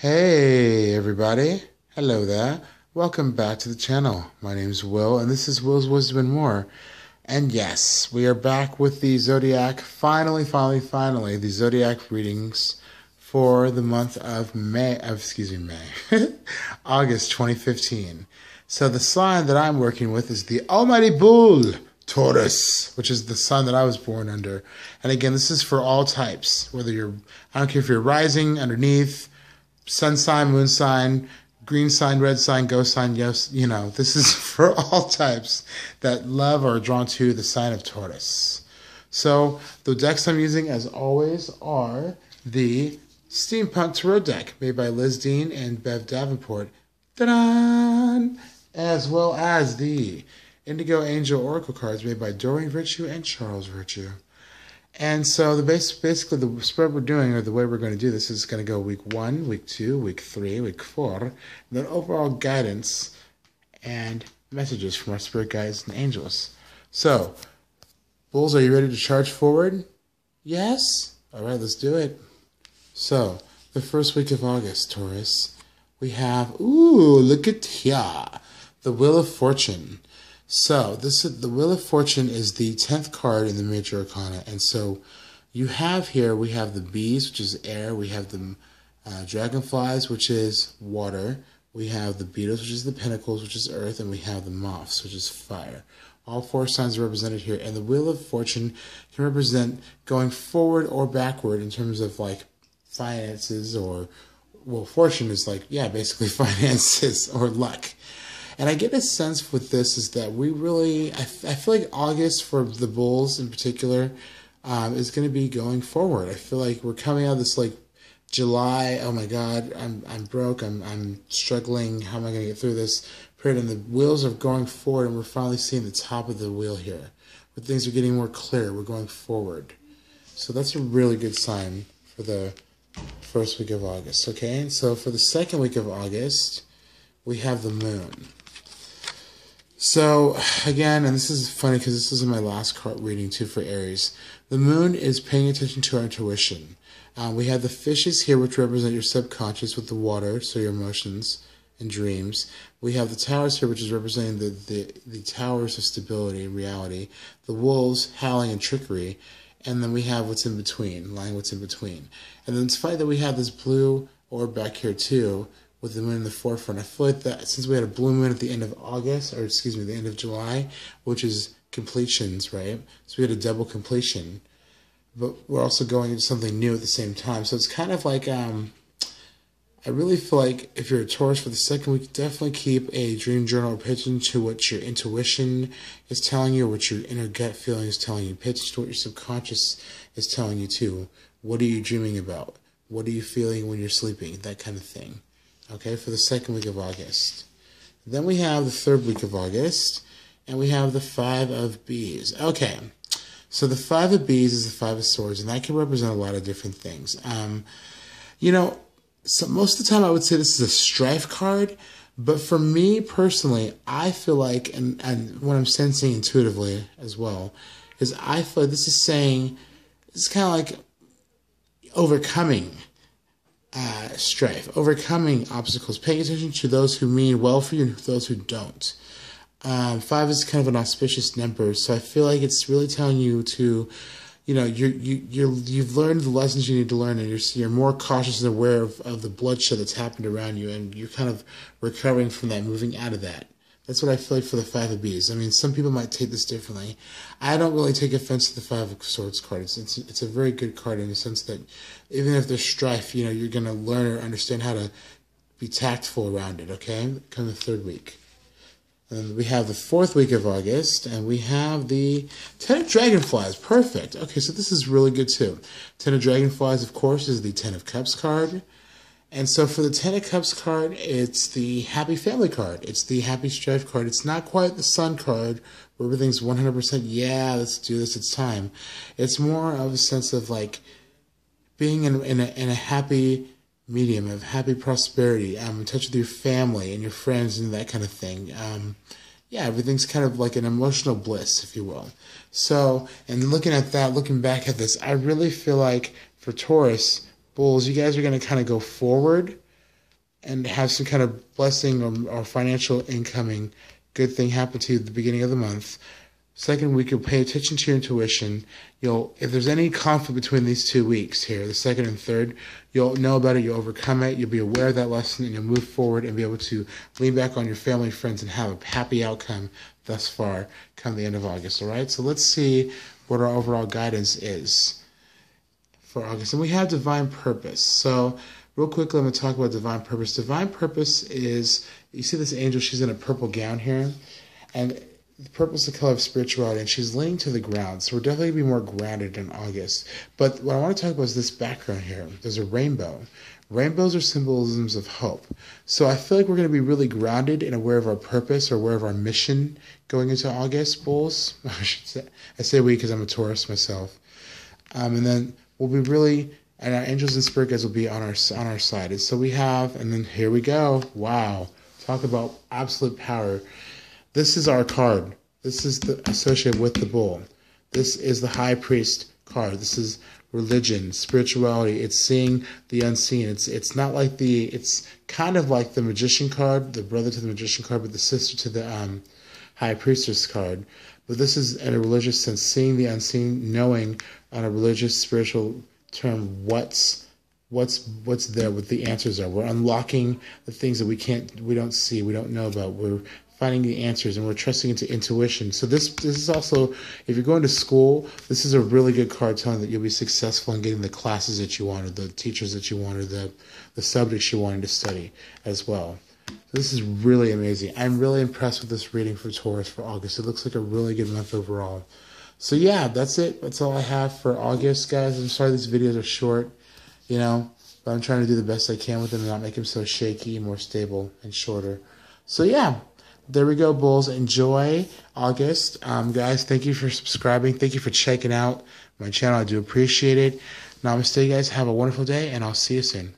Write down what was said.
Hey everybody, hello there. Welcome back to the channel. My name's Will and this is Will's Wisdom and More. And yes, we are back with the Zodiac, finally, the Zodiac readings for the month of May, August 2015. So the sign that I'm working with is the Almighty Bull, Taurus, which is the sign that I was born under. And again, this is for all types, I don't care if you're rising, underneath, sun sign, moon sign, green sign, red sign, ghost sign, yes, this is for all types that love or are drawn to the sign of Taurus. So the decks I'm using, as always, are the Steampunk Tarot deck made by Liz Dean and Bev Davenport, ta-da! As well as the Indigo Angel Oracle cards made by Doreen Virtue and Charles Virtue. And so basically the spread we're doing, or the way we're going to do this, is going to go week 1, week 2, week 3, week 4, and then overall guidance and messages from our spirit guides and angels. So, Bulls, are you ready to charge forward? Yes? Alright, let's do it. So, the first week of August, Taurus, we have, look at here, the Wheel of Fortune. So the Wheel of Fortune is the 10th card in the Major Arcana, and so we have the bees, which is air, we have the dragonflies, which is water, we have the beetles, which is the pentacles, which is earth, and we have the moths, which is fire. All 4 signs are represented here, and the Wheel of Fortune can represent going forward or backward in terms of like finances, or, well, fortune is like, yeah, basically finances or luck. And I get a sense with this is that I feel like August for the Bulls in particular is going to be going forward. I feel like we're coming out of this like July, oh my God, I'm broke, I'm struggling, how am I going to get through this period? And the wheels are going forward, and we're finally seeing the top of the wheel here, where things are getting more clear, we're going forward. So that's a really good sign for the first week of August, okay? And so for the second week of August, we have the moon. So, again, and this is funny because this is my last card reading too for Aries. The moon is paying attention to our intuition. We have the fishes here, which represent your subconscious with the water, so your emotions and dreams. We have the towers here, which is representing the towers of stability and reality. The wolves, howling and trickery. And then we have what's in between, lying what's in between. And then it's funny that we have this blue orb back here too, with the moon in the forefront. I feel like that since we had a blue moon at the end of August, or excuse me, the end of July, which is completions, right? So we had a double completion, but we're also going into something new at the same time. So it's kind of like, I really feel like if you're a Taurus for the second week, definitely keep a dream journal or pay attention to what your intuition is telling you, what your inner gut feeling is telling you. Pay attention to what your subconscious is telling you too. What are you dreaming about? What are you feeling when you're sleeping? That kind of thing. Okay, for the second week of August. Then we have the third week of August, and we have the 5 of Bees. Okay, so the 5 of Bees is the 5 of Swords, and that can represent a lot of different things. So most of the time I would say this is a strife card, but for me personally, I feel like, and what I'm sensing intuitively as well, is I feel like this is saying, it's kind of like overcoming strife, overcoming obstacles, paying attention to those who mean well for you and those who don't. 5 is kind of an auspicious number, so I feel like it's really telling you to, you've learned the lessons you need to learn, and you're more cautious and aware of the bloodshed that's happened around you, and you're kind of recovering from that, moving out of that. That's what I feel like for the 5 of Bees. I mean, some people might take this differently. I don't really take offense to the 5 of Swords card. It's a very good card in the sense that even if there's strife, you're going to learn or understand how to be tactful around it, okay? Come the third week. And then we have the 4th week of August, and we have the 10 of Dragonflies. Perfect. Okay, so this is really good too. 10 of Dragonflies, of course, is the 10 of Cups card. And so for the 10 of Cups card, it's the Happy Family card. It's the Happy Strife card. It's not quite the Sun card, where everything's 100%, yeah, let's do this, it's time. It's more of a sense of like being in a happy medium, of happy prosperity, in touch with your family and your friends and that kind of thing. Yeah, everything's kind of like an emotional bliss, if you will. So, and looking at that, looking back at this, I really feel like for Taurus, Bulls, you guys are going to kind of go forward and have some kind of blessing or financial incoming good thing happen to you at the beginning of the month. Second week, you'll pay attention to your intuition. If there's any conflict between these 2 weeks here, the second and third, you'll know about it, you'll overcome it, you'll be aware of that lesson, and you'll move forward and be able to lean back on your family, friends, and have a happy outcome thus far come the end of August, all right? So let's see what our overall guidance is for August. And we have divine purpose. So real quickly, I'm going to talk about divine purpose. Divine purpose is, you see this angel, she's in a purple gown here, and the purple is the color of spirituality, and she's leaning to the ground. So we're definitely going to be more grounded in August. But what I want to talk about is this background here. There's a rainbow. Rainbows are symbolisms of hope. So I feel like we're going to be really grounded and aware of our purpose or aware of our mission going into August, Bulls. I say we because I'm a Taurus myself. And then we'll be really, and our angels and spirit guides will be on our side. And so we have, and then here we go. Wow. Talk about absolute power. This is our card. This is associated with the bull. This is the high priest card. This is religion, spirituality. It's seeing the unseen. It's not like it's kind of like the magician card, the brother to the magician card, but the sister to the high priestess card. But this is in a religious sense, seeing the unseen, knowing on a religious, spiritual term what's there, what the answers are. We're unlocking the things that we don't see, we don't know about. We're finding the answers, and we're trusting into intuition. So this is also, if you're going to school, this is a really good card telling that you'll be successful in getting the classes that you want, or the teachers that you want, or the subjects you wanted to study as well. So this is really amazing. I'm really impressed with this reading for Taurus for August. It looks like a really good month overall. So yeah, that's it. That's all I have for August, guys. I'm sorry these videos are short, but I'm trying to do the best I can with them and not make them so shaky, more stable, and shorter. So yeah. There we go, Bulls. Enjoy August. Guys, thank you for subscribing. Thank you for checking out my channel. I do appreciate it. Namaste, guys. Have a wonderful day, and I'll see you soon.